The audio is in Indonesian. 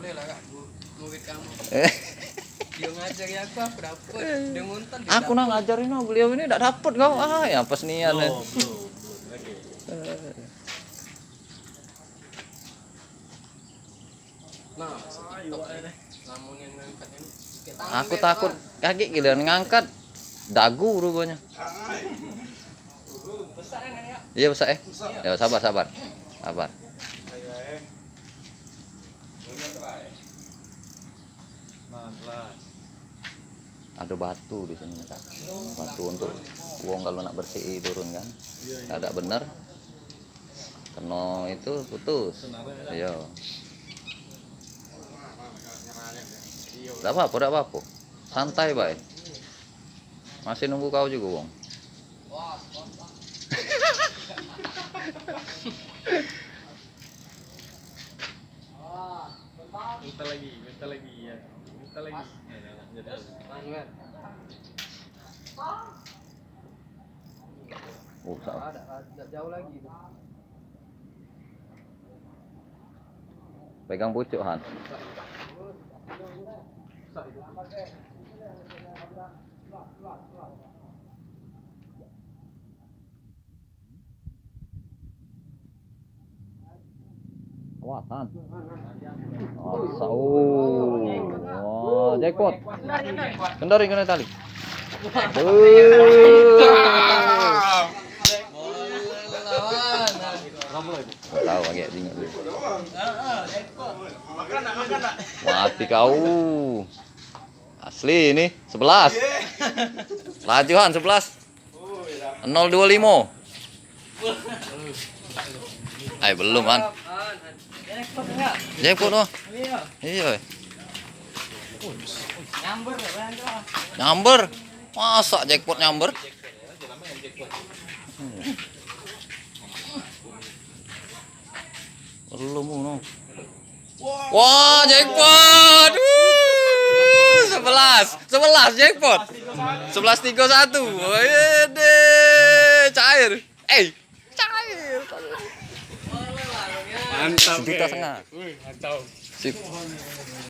boleh lah Kak, murid kamu. Dia ngajari aku dapet. Dia ngonton. Aku nang ngajarin beliau ini enggak dapet kau. Ya pas nian. Nah, namun yang ngangkat ini. Aku takut kaki giliran ngangkat dagu rupanya. Besar kan ya? Iya besar Ya sabar. Sabar. Ada batu di sini Kak. Batu untuk uang kalau nak bersih turun kan. Ada bener. Kena itu putus. Iya. Enggak apa-apa. Santai baik. Masih nunggu kau juga, Wong. Minta lagi ya. Minta lagi. Oh, Ada jauh lagi. pegang pucuk Han. Wah, Han. Wah, jackpot. Kendari kena tali. Tahu agak dingin dulu. Mati kau. Asli ini 11. Lajuan 11. 025. Belum kan? Jackpot loh. Iya. Nyamber. Masa jackpot nyamber? Belum no. Wah, jackpot. 11 jackpot. 1131. Wede, cair. Cair. Mantap. 1,5 juta. Wih, mantap. Sip.